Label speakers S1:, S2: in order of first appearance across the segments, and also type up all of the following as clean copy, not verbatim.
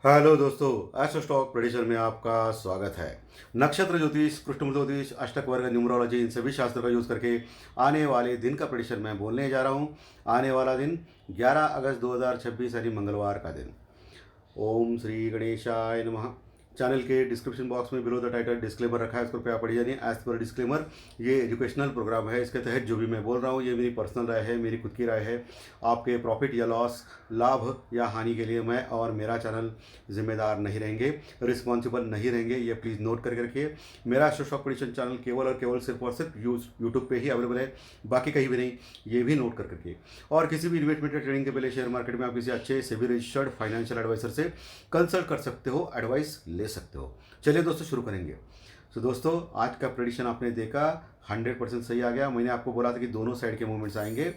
S1: Hello दोस्तों, astro stock prediction में आपका स्वागत है। नक्षत्र ज्योतिष, कृष्ण ज्योतिष, अष्टक वर्ग, न्यूमरोलॉजी, इन सभी शास्त्रों का यूज़ करके आने वाले दिन का प्रेडिक्शन मैं बोलने जा रहा हूँ। आने वाला दिन 11 अगस्त 2026 यानी मंगलवार का दिन। ओम श्री गणेशाय नमः। चैनल के डिस्क्रिप्शन बॉक्स में बिलो द टाइटल डिस्क्लेमर रखा है, उसको कृपया पढ़ जानिए। एज पर डिस्क्लेमर, ये एजुकेशनल प्रोग्राम है। इसके तहत जो भी मैं बोल रहा हूँ ये मेरी पर्सनल राय है, मेरी खुद की राय है। आपके प्रॉफिट या लॉस, लाभ या हानि के लिए मैं और मेरा चैनल जिम्मेदार नहीं रहेंगे, रिस्पॉन्सिबल नहीं रहेंगे। ये प्लीज़ नोट करके रखिए। मेरा एस्ट्रो स्टॉक प्रेडिक्शन चैनल केवल और सिर्फ यूट्यूब पे ही अवेलेबल है, बाकी कहीं भी नहीं। ये भी नोट कर करके। और किसी भी इन्वेस्टमेंट या ट्रेडिंग के पहले शेयर मार्केट में आप किसी अच्छे सेबी रजिस्टर्ड फाइनेंशियल एडवाइजर से कंसल्ट कर सकते हो, एडवाइस ले सकते हो। चलिए दोस्तों, शुरू करेंगे। तो दोस्तों, आज का प्रेडिक्शन आपने देखा, 100% सही आ गया। मैंने आपको बोला था कि दोनों साइड के मूवमेंट्स आएंगे।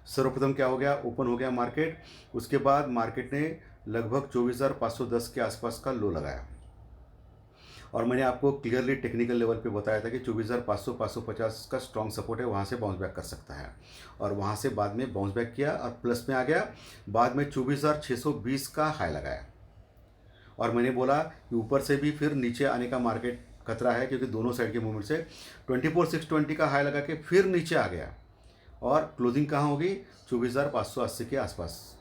S1: सर्वप्रथम क्या हो गया, ओपन हो गया मार्केट। उसके बाद मार्केट ने लगभग 24,510 के आसपास का लो लगाया, और मैंने आपको क्लियरली टेक्निकल लेवल पे बताया था कि 24,500 550 का स्ट्रॉन्ग सपोर्ट है, वहाँ से बाउंस बैक कर सकता है। और वहाँ से बाद में बाउंस बैक किया और प्लस में आ गया। बाद में 24,620 का हाई लगाया, और मैंने बोला कि ऊपर से भी फिर नीचे आने का मार्केट खतरा है, क्योंकि दोनों साइड के मूवमेंट से 24,620 का हाई लगा के फिर नीचे आ गया। और क्लोजिंग कहाँ होगी, 24,580 के आसपास,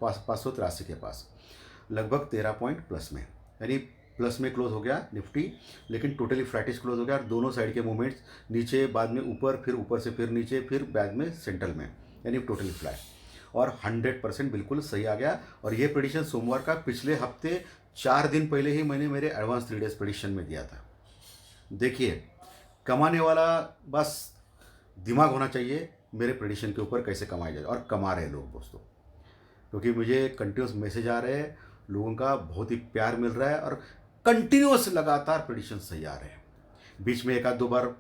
S1: 583 के पास, लगभग 13 पॉइंट प्लस में, यानी प्लस में क्लोज हो गया निफ्टी। लेकिन टोटली फ्लैटिश क्लोज हो गया, और दोनों साइड के मूवमेंट्स नीचे, बाद में ऊपर, फिर ऊपर से फिर नीचे, फिर बाद में सेंट्रल में, यानी टोटली फ्लैट। और 100% बिल्कुल सही आ गया। और ये प्रेडिक्शन सोमवार का पिछले हफ्ते 4 दिन पहले ही मैंने मेरे एडवांस 3 डेज प्रेडिक्शन में दिया था। देखिए, कमाने वाला बस दिमाग होना चाहिए मेरे प्रेडिक्शन के ऊपर, कैसे कमाया जाए, और कमा रहे लोग दोस्तों। क्योंकि मुझे कंटिन्यूस मैसेज आ रहे हैं, लोगों का बहुत ही प्यार मिल रहा है, और कंटिन्यूस लगातार प्रेडिक्शन सही आ रहे हैं। बीच में एक आध दो बार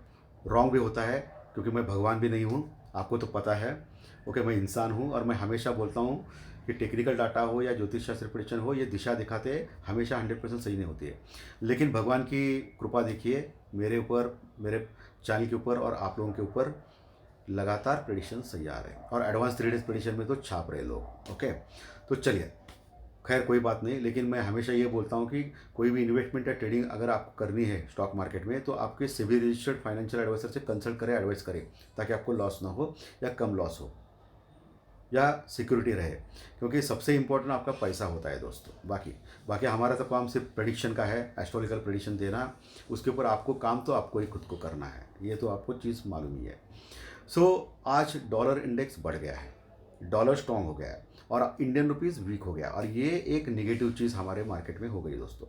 S1: रॉन्ग भी होता है, क्योंकि मैं भगवान भी नहीं हूँ, आपको तो पता है। ओके, मैं इंसान हूँ, और मैं हमेशा बोलता हूँ कि टेक्निकल डाटा हो या ज्योतिष शास्त्र प्रेडिक्शन हो, ये दिशा दिखाते हैं, हमेशा 100% सही नहीं होती है। लेकिन भगवान की कृपा देखिए मेरे ऊपर, मेरे चैनल के ऊपर, और आप लोगों के ऊपर लगातार प्रेडिक्शन सही आ रहे हैं। और एडवांस 3 डेज प्रेडिक्शन में तो छाप रहे लोग। ओके, तो चलिए, खैर कोई बात नहीं। लेकिन मैं हमेशा ये बोलता हूँ कि कोई भी इन्वेस्टमेंट या ट्रेडिंग अगर आपको करनी है स्टॉक मार्केट में, तो आपके सेबी रजिस्टर्ड फाइनेंशियल एडवाइजर से कंसल्ट करें, एडवाइस करें, ताकि आपको लॉस ना हो, या कम लॉस हो, या सिक्योरिटी रहे। क्योंकि सबसे इंपॉर्टेंट आपका पैसा होता है दोस्तों। बाकी बाकी हमारा तो काम सिर्फ प्रेडिक्शन का है, एस्ट्रोलॉजिकल प्रेडिक्शन देना। उसके ऊपर आपको काम तो आपको ही खुद को करना है, ये तो आपको चीज़ मालूम ही है। आज डॉलर इंडेक्स बढ़ गया है, डॉलर स्ट्रांग हो गया है, और इंडियन रुपीस वीक हो गया, और ये एक नेगेटिव चीज़ हमारे मार्केट में हो गई दोस्तों।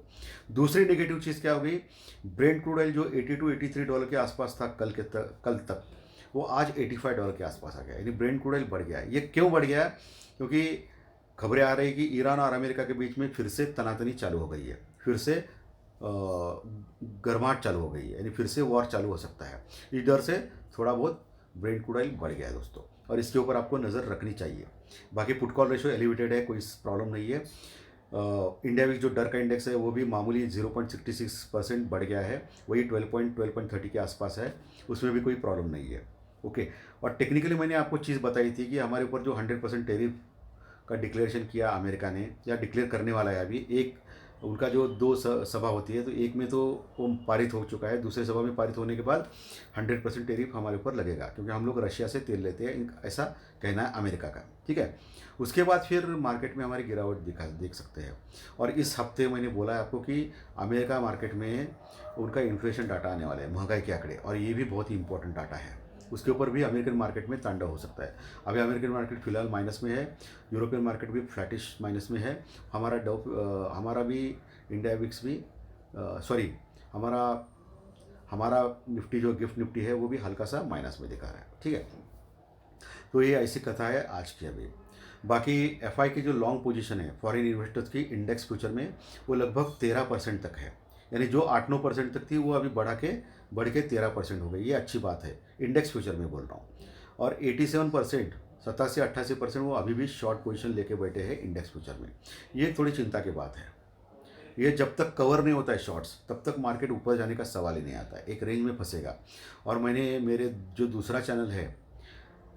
S1: दूसरी नेगेटिव चीज़ क्या हो गई, ब्रेंट क्रूड ऑयल जो 82 83 डॉलर के आसपास था कल तक, वो आज 85 डॉलर के आसपास आ गया, यानी ब्रेंट क्रूड ऑयल बढ़ गया है। ये क्यों बढ़ गया है, क्योंकि खबरें आ रही कि ईरान और अमेरिका के बीच में फिर से तनातनी चालू हो गई है, फिर से गर्माहट चालू हो गई है, यानी फिर से वॉर चालू हो सकता है। इस डर से थोड़ा बहुत ब्रेंट क्रूड ऑयल बढ़ गया है दोस्तों, और इसके ऊपर आपको नज़र रखनी चाहिए। बाकी पुट कॉल रेशो एलिवेटेड है, कोई प्रॉब्लम नहीं है। इंडिया विक्स जो डर का इंडेक्स है वो भी मामूली 0.66% बढ़ गया है, वही 12.30 के आसपास है, उसमें भी कोई प्रॉब्लम नहीं है। ओके, और टेक्निकली मैंने आपको चीज़ बताई थी कि हमारे ऊपर जो 100% टेरिफ का डिक्लेरेशन किया अमेरिका ने, या डिक्लेयर करने वाला है अभी, एक उनका जो दो सभा होती है, तो एक में तो वो पारित हो चुका है, दूसरे सभा में पारित होने के बाद 100% टेरिफ हमारे ऊपर लगेगा, क्योंकि हम लोग रशिया से तेल लेते हैं, ऐसा कहना है अमेरिका का। ठीक है, उसके बाद फिर मार्केट में हमारी गिरावट देख सकते हैं। और इस हफ्ते मैंने बोला है आपको कि अमेरिका मार्केट में उनका इन्फ्लेशन डाटा आने वाला है, महंगाई के आंकड़े, और ये भी बहुत ही इंपॉर्टेंट डाटा है। उसके ऊपर भी अमेरिकन मार्केट में तांडव हो सकता है। अभी अमेरिकन मार्केट फिलहाल माइनस में है, यूरोपियन मार्केट भी फ्लैटिश माइनस में है। हमारा भी इंडिया विक्स भी, सॉरी, हमारा हमारा निफ्टी जो गिफ्ट निफ्टी है वो भी हल्का सा माइनस में दिखा रहा है। ठीक है, तो ये ऐसी कथा है आज की। अभी बाकी एफआई की जो लॉन्ग पोजीशन है फॉरेन इन्वेस्टर्स की इंडेक्स फ्यूचर में, वो लगभग 13% तक है, यानी जो 8-9% तक थी वो अभी बढ़ के 13% हो गई। ये अच्छी बात है, इंडेक्स फ्यूचर में बोल रहा हूँ। और 87%, 87-88% वो अभी भी शॉर्ट पोजीशन लेके बैठे हैं इंडेक्स फ्यूचर में। ये थोड़ी चिंता की बात है। ये जब तक कवर नहीं होता है शॉर्ट्स, तब तक मार्केट ऊपर जाने का सवाल ही नहीं आता है, एक रेंज में फंसेगा। और मैंने मेरे जो दूसरा चैनल है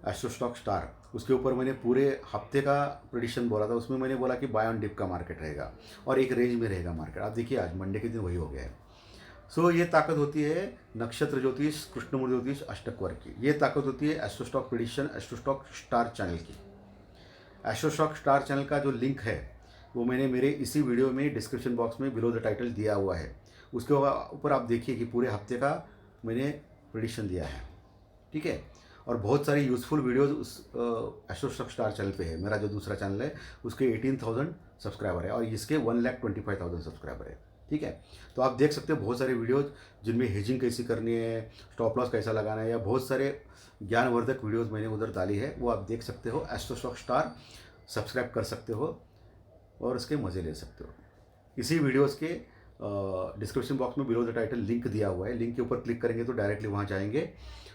S1: एस्ट्रो स्टॉक स्टार, उसके ऊपर मैंने पूरे हफ्ते का प्रेडिक्शन बोला था। उसमें मैंने बोला कि बाय ऑन डिप का मार्केट रहेगा और एक रेंज में रहेगा मार्केट। आप देखिए आज मंडे के दिन वही हो गया है। सो ये ताकत होती है नक्षत्र ज्योतिष, कृष्णमूर्ति ज्योतिष, अष्टक वर्ग की। ये ताकत होती है astro stock prediction, astro stock star channel की। एस्ट्रो स्टॉक स्टार चैनल का जो लिंक है वो मैंने मेरे इसी वीडियो में डिस्क्रिप्शन बॉक्स में बिलो द टाइटल दिया हुआ है। उसके ऊपर आप देखिए कि पूरे हफ्ते का मैंने प्रेडिक्शन दिया है, ठीक है। और बहुत सारी यूज़फुल वीडियोज़ उस एस्ट्रो स्टॉक स्टार चैनल पे है। मेरा जो दूसरा चैनल है उसके 18,000 सब्सक्राइबर है और इसके 1,25,000 सब्सक्राइबर है, ठीक है। तो आप देख सकते हो बहुत सारे वीडियोज़ जिनमें हेजिंग कैसी करनी है, स्टॉप लॉस कैसा लगाना है, या बहुत सारे ज्ञानवर्धक वीडियोज़ मैंने उधर डाली है, वो आप देख सकते हो। एस्ट्रो स्टॉक स्टार सब्सक्राइब कर सकते हो और उसके मज़े ले सकते हो। इसी वीडियोज़ के डिस्क्रिप्शन बॉक्स में बिलो द टाइटल लिंक दिया हुआ है। लिंक के ऊपर क्लिक करेंगे तो डायरेक्टली वहाँ जाएंगे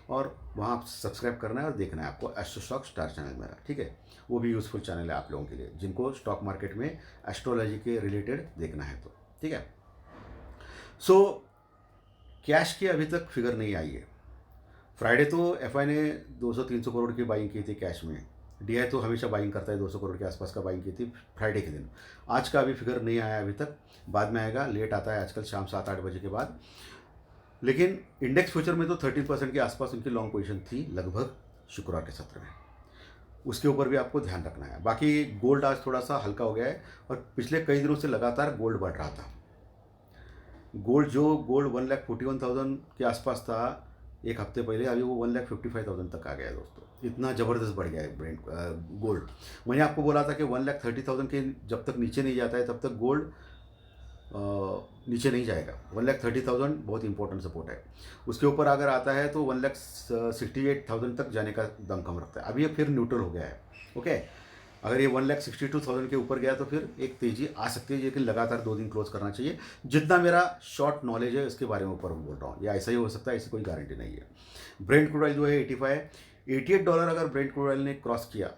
S1: और वहाँ आप सब्सक्राइब करना है और देखना है आपको एस्ट्रो स्टॉक स्टार चैनल मेरा, ठीक है। वो भी यूज़फुल चैनल है आप लोगों के लिए जिनको स्टॉक मार्केट में एस्ट्रोलॉजी के रिलेटेड देखना है तो, ठीक है। सो कैश की अभी तक फिगर नहीं आई है। फ्राइडे तो एफआई ने 200-300 करोड़ की बाइंग की थी कैश में। डीआई तो हमेशा बाइंग करता है, 200 करोड़ के आसपास का बाइंग की थी फ्राइडे के दिन। आज का अभी फिगर नहीं आया अभी तक, बाद में आएगा, लेट आता है आजकल शाम 7-8 बजे के बाद। लेकिन इंडेक्स फ्यूचर में तो 13% के आसपास उनकी लॉन्ग पोजीशन थी लगभग शुक्रवार के सत्र में। उसके ऊपर भी आपको ध्यान रखना है। बाकी गोल्ड आज थोड़ा सा हल्का हो गया है और पिछले कई दिनों से लगातार गोल्ड बढ़ रहा था। गोल्ड 1,41,000 के आसपास था एक हफ्ते पहले, अभी वो 1,55,000 तक आ गया है दोस्तों। इतना ज़बरदस्त बढ़ गया है ब्रेंट गोल्ड। मैंने आपको बोला था कि 1,30,000 के जब तक नीचे नहीं जाता है तब तक गोल्ड नीचे नहीं जाएगा। 1,30,000 बहुत इंपॉर्टेंट सपोर्ट है। उसके ऊपर अगर आता है तो 1,68,000 तक जाने का दमखम रखता है। अभी ये फिर न्यूट्रल हो गया है, ओके। अगर ये 1,62,000 के ऊपर गया तो फिर एक तेज़ी आ सकती है, लेकिन लगातार 2 दिन क्लोज करना चाहिए। जितना मेरा शॉर्ट नॉलेज है इसके बारे में ऊपर बोल रहा हूँ, या ऐसा ही हो सकता है, ऐसी कोई गारंटी नहीं है। ब्रेंट क्रूड ऑयल जो है 88 डॉलर अगर ब्रेंट क्रूड ऑयल ने क्रॉस किया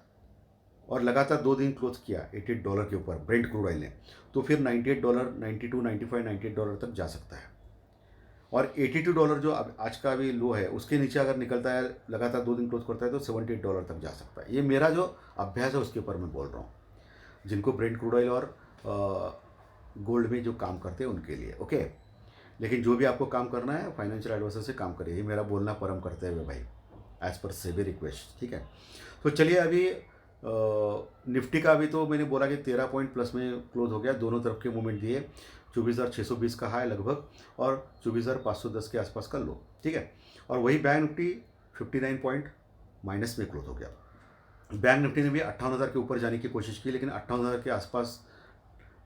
S1: और लगातार 2 दिन क्लोज किया $88 के ऊपर ब्रेंट क्रूड ऑयल ने, तो फिर $98, 92, 95, $98 तक जा सकता है। और $82 जो अब आज का भी लो है उसके नीचे अगर निकलता है, लगातार 2 दिन क्लोज करता है, तो $78 तक जा सकता है। ये मेरा जो अभ्यास है उसके ऊपर मैं बोल रहा हूँ, जिनको ब्रेंट क्रूड ऑयल और गोल्ड में जो काम करते हैं उनके लिए, ओके। लेकिन जो भी आपको काम करना है फाइनेंशियल एडवाइजर से काम करिए, ये मेरा बोलना परम करते हुए भाई, एज पर सेबी रिक्वेस्ट, ठीक है। तो चलिए अभी निफ्टी का अभी तो मैंने बोला कि 13 पॉइंट प्लस में क्लोज हो गया। दोनों तरफ के मूवमेंट दिए, 24,620 का हाई लगभग और 24,510 के आसपास का लो, ठीक है। और वही बैंक निफ्टी 59 पॉइंट माइनस में क्लोज हो गया। बैंक निफ्टी ने भी 58,000 के ऊपर जाने की कोशिश की, लेकिन 58,000 के आसपास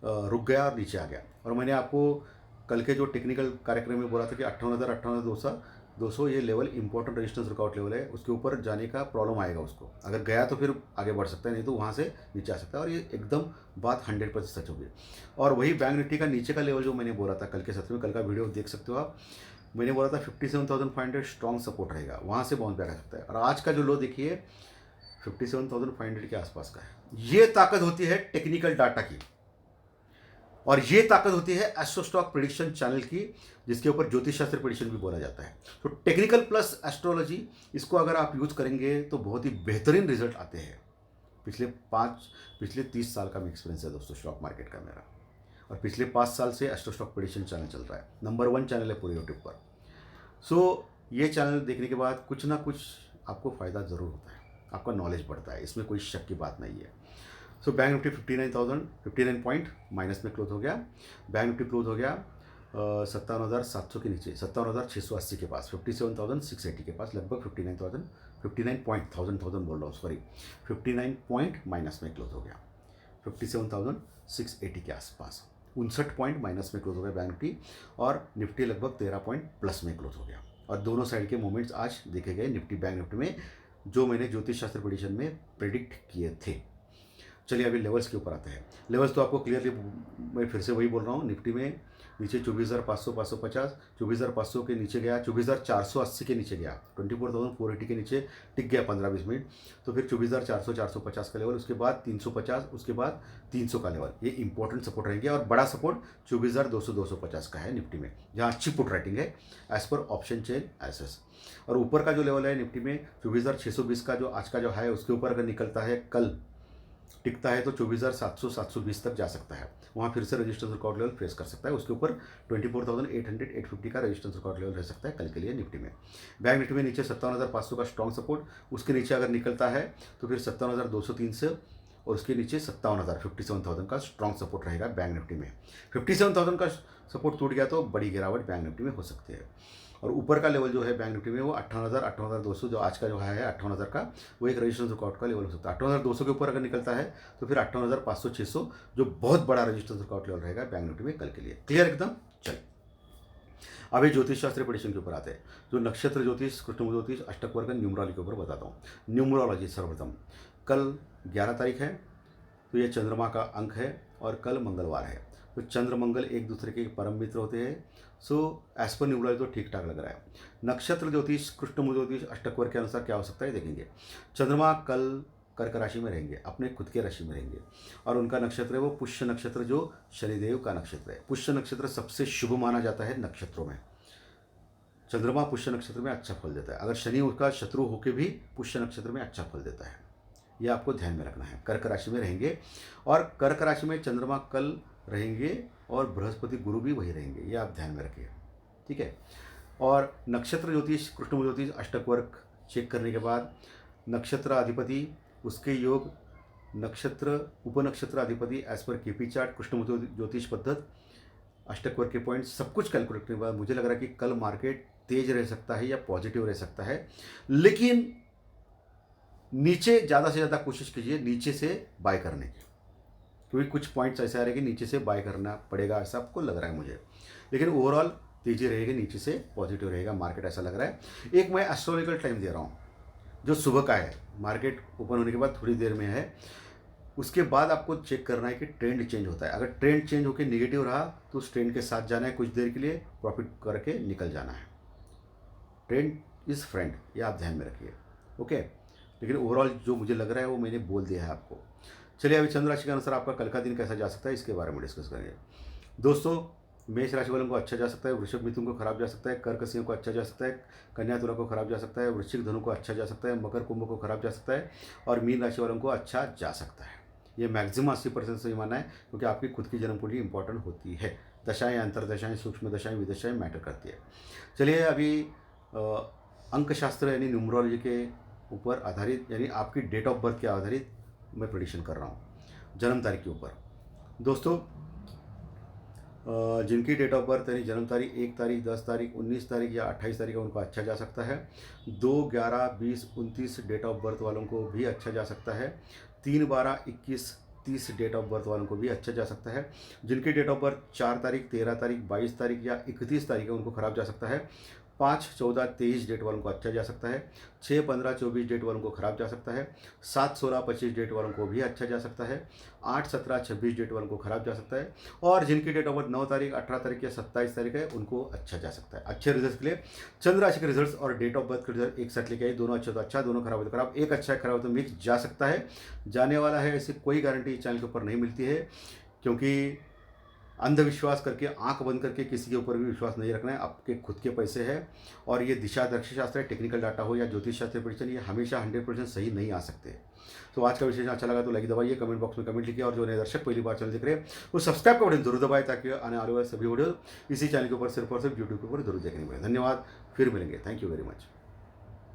S1: रुक गया और नीचे आ गया। और मैंने आपको कल के जो टेक्निकल कार्यक्रम में बोला था कि 58,000, 58,200 ये level important resistance workout level है। उसके ऊपर जाने का प्रॉब्लम आएगा उसको, अगर गया तो फिर आगे बढ़ सकता है, नहीं तो वहाँ से नीचे आ सकता है। और ये एकदम बात 100% सच होगी। और वही बैंक निफ्टी का नीचे का लेवल जो मैंने बोला था कल के सत्र में, कल का वीडियो देख सकते हो आप, मैंने बोला था 57,500 स्ट्रॉन्ग सपोर्ट रहेगा, वहाँ से बाउंस बैक आ सकता है। और आज का जो लो देखिए 57,500 के आसपास का है। ये ताकत होती है टेक्निकल डाटा की, और ये ताकत होती है एस्ट्रो स्टॉक प्रेडिक्शन चैनल की, जिसके ऊपर ज्योतिष शास्त्र प्रेडिक्शन भी बोला जाता है। तो टेक्निकल प्लस एस्ट्रोलॉजी, इसको अगर आप यूज़ करेंगे तो बहुत ही बेहतरीन रिजल्ट आते हैं। पिछले 30 साल का एक्सपीरियंस है दोस्तों स्टॉक मार्केट का मेरा, और पिछले 5 साल से एस्ट्रो स्टॉक प्रेडिक्शन चैनल चल रहा है। नंबर 1 चैनल है पूरे यूट्यूब पर। सो ये चैनल देखने के बाद कुछ ना कुछ आपको फ़ायदा ज़रूर होता है, आपका नॉलेज बढ़ता है, इसमें कोई शक की बात नहीं है। So bank Nifty 59 point minus में क्लोज हो गया। बैंक निफ्टी क्लोज हो गया 57,700 के नीचे, 57,680 के पास, 57,680 के पास, लगभग 59 पॉइंट बोल रहा हूँ, सॉरी, 59 पॉइंट माइनस में क्लोज हो गया, 57,680 के आसपास। 59 पॉइंट माइनस में क्लोज हो गया बैंक निफ्टी, और निफ्टी लगभग 13 पॉइंट प्लस में क्लोज हो गया। और दोनों साइड के मूवमेंट्स आज देखे गए निफ्टी बैंक निफ्टी में, जो मैंने ज्योतिष शास्त्र प्रेडिक्शन में प्रेडिक्ट किए थे। चलिए अभी लेवल्स के ऊपर आते हैं। लेवल्स तो आपको क्लियरली मैं फिर से वही बोल रहा हूँ, निफ्टी में नीचे 24,500 550, 24,500 के नीचे गया, 24,480 के नीचे गया, 24,480 के नीचे टिक गया 15-20 मिनट, तो फिर 24,400 450 का लेवल, उसके बाद 350, उसके बाद 300 का लेवल, ये इंपॉर्टेंट सपोर्ट रहेंगे। और बड़ा सपोर्ट 24,200 250 का है निफ्टी में, जहाँ अच्छी पुट राइटिंग है एज पर ऑप्शन चेन एसेस। और ऊपर का जो लेवल है निफ्टी में 24,620 का जो आज का जो है, उसके ऊपर अगर निकलता है, कल टिकता है तो 24,700 720 तक जा सकता है, वहाँ फिर से रेजिस्टेंस रिकॉर्ड लेवल फेस कर सकता है। उसके ऊपर 24,800 850 का रेजिस्टेंस रिकॉर्ड लेवल रह सकता है कल के लिए निफ्टी में। बैंक निफ्टी में नीचे 57,500 का स्ट्रॉन्ग सपोर्ट, उसके नीचे अगर निकलता है तो फिर 57,203 से, और उसके नीचे 57,000 का स्ट्रॉन्ग सपोर्ट रहेगा बैंक निफ्टी में। 57,000 का सपोर्ट टूट गया तो बड़ी गिरावट बैंक निफ्टी में हो सकती है। और ऊपर का लेवल जो है बैंक निफ्टी में वो 58,200, जो आज का जो है 58,000 का, वो एक रेजिस्टेंस रिकॉर्ड का लेवल हो सकता है। 58,200 के ऊपर अगर निकलता है तो फिर 58,500 600 जो बहुत बड़ा रेजिस्टेंस रिकॉर्ड लेवल रहेगा बैंक निफ्टी में कल के लिए। क्लियर एकदम? चल अभी ज्योतिष शास्त्र प्रेडिक्शन के ऊपर आते हैं। जो नक्षत्र ज्योतिष, कृष्ण ज्योतिष, अष्टक वर्ग, न्यूमरोलॉजी के ऊपर बताता हूँ। न्यूमरोलॉजी सर्वप्रथम, कल 11 तारीख है तो ये चंद्रमा का अंक है, और कल मंगलवार है, तो चंद्र मंगल एक दूसरे के परम मित्र होते हैं। सो एज पर न्यूमरोलॉजी तो ठीक ठाक लग रहा है। नक्षत्र ज्योतिष, कृष्ण ज्योतिष, अष्टक वर्ग के अनुसार क्या हो सकता है देखेंगे। चंद्रमा कल कर्क राशि में रहेंगे, अपने खुद के राशि में रहेंगे, और उनका नक्षत्र है वो पुष्य नक्षत्र, जो शनिदेव का नक्षत्र है। पुष्य नक्षत्र सबसे शुभ माना जाता है नक्षत्रों में। चंद्रमा पुष्य नक्षत्र में अच्छा फल देता है, अगर शनि उसका शत्रु होकर भी पुष्य नक्षत्र में अच्छा फल देता है, यह आपको ध्यान में रखना है। कर्क राशि में रहेंगे, और कर्क राशि में चंद्रमा कल रहेंगे, और बृहस्पति गुरु भी वही रहेंगे, ये आप ध्यान में रखिए, ठीक है। और नक्षत्र ज्योतिष, कृष्ण ज्योतिष, अष्टक वर्ग चेक करने के बाद नक्षत्र अधिपति, उसके योग, नक्षत्र उपनक्षत्र अधिपति as per KP chart, Krishna ज्योतिष पद्धत, अष्टक वर्ग के पॉइंट सब कुछ कैलकुलेट करने के बाद मुझे लग रहा है कि कल मार्केट तेज रह सकता है या पॉजिटिव रह सकता है, लेकिन नीचे ज़्यादा से ज़्यादा कोशिश कीजिए नीचे से बाय करने की, क्योंकि कुछ पॉइंट्स ऐसे आ रहे हैं कि नीचे से बाय करना पड़ेगा, ऐसा आपको लग रहा है मुझे। लेकिन ओवरऑल तेजी रहेगी, नीचे से पॉजिटिव रहेगा मार्केट, ऐसा लग रहा है। एक मैं एस्ट्रोलॉजिकल टाइम दे रहा हूँ जो सुबह का है, मार्केट ओपन होने के बाद थोड़ी देर में है, उसके बाद आपको चेक करना है कि ट्रेंड चेंज होता है। अगर ट्रेंड चेंज होकर निगेटिव रहा तो उस ट्रेंड के साथ जाना है, कुछ देर के लिए प्रॉफिट करके निकल जाना है। ट्रेंड इज़ फ्रेंड, ये आप ध्यान में रखिए, ओके। लेकिन ओवरऑल जो मुझे लग रहा है वो मैंने बोल दिया है आपको। चलिए अभी चंद्र राशि के अनुसार आपका कल का दिन कैसा जा सकता है इसके बारे में डिस्कस करेंगे। दोस्तों, मेष राशि वालों को अच्छा जा सकता है, वृषभ मिथुन को खराब जा सकता है, कर्क सिंह को अच्छा जा सकता है, कन्या तुला को खराब जा सकता है, वृश्चिक धनु को अच्छा जा सकता है, मकर कुंभ को खराब जा सकता है, और मीन राशि वालों को अच्छा जा सकता है। ये मैक्सिमम 80% सही माना है, क्योंकि आपकी खुद की जन्म कुंडली इंपॉर्टेंट होती है। दशाएं, अंतरदशाएं, सूक्ष्म दशाएं, विदशाएं मैटर करती है। चलिए अभी अंकशास्त्र यानी न्यूमरोलॉजी के ऊपर आधारित, यानी आपकी डेट ऑफ बर्थ के आधारित मैं प्रेडिक्शन कर रहा हूँ, जन्म तारीख के ऊपर। दोस्तों, जिनकी डेट ऑफ बर्थ यानी जन्म तारीख 1 तारीख, 10 तारीख, 19 तारीख या 28 तारीख है, उनको अच्छा जा सकता है। 2, 11, 20, 29 डेट ऑफ बर्थ वालों को भी अच्छा जा सकता है। 3, 12, 21, 30 डेट ऑफ बर्थ वालों को भी अच्छा जा सकता है। जिनकी डेट ऑफ बर्थ 4 तारीख, 13 तारीख, 22 तारीख या 31 तारीख है, उनको खराब जा सकता है। 5, 14, 23 डेट वालों को अच्छा जा सकता है। 6, 15, 24 डेट वालों को खराब जा सकता है। 7, 16, 25 डेट वालों को भी अच्छा जा सकता है। 8, 17, 26 डेट वालों को खराब जा सकता है। और जिनकी डेट ऑफ बर्थ 9 तारीख, 18 तारीख या 27 तारीख है, उनको अच्छा जा सकता है। अच्छे रिजल्ट के लिए चंद्र राशि के रिजल्ट्स और डेट ऑफ बर्थ के रिजल्ट एक साथ लेके आइए। दोनों अच्छा तो अच्छा, दोनों खराब हो तो खराब, एक अच्छा है खराब हो तो मिक्स जा सकता है, जाने वाला है, ऐसी कोई गारंटी चैनल के ऊपर नहीं मिलती है। क्योंकि अंधविश्वास करके, आंख बंद करके किसी के ऊपर भी विश्वास नहीं रखना है। आपके खुद के पैसे हैं, और ये दिशा दर्शी शास्त्र है, टेक्निकल डाटा हो या ज्योतिष शास्त्र प्रेडिक्शन, ये हमेशा 100% सही नहीं आ सकते। तो आज का विशेष अच्छा लगा तो लाइक दबाइए, कमेंट बॉक्स में कमेंट लिखिए, और जो नए दर्शक पहली बार चैनल देख रहे हैं वो सब्सक्राइब का बटन जरूर दबाएं, ताकि आने वाले सभी वीडियो इसी चैनल के ऊपर सिर्फ और सिर्फ यूट्यूब के ऊपर जरूर देखने मिले। धन्यवाद, फिर मिलेंगे। Thank you very much.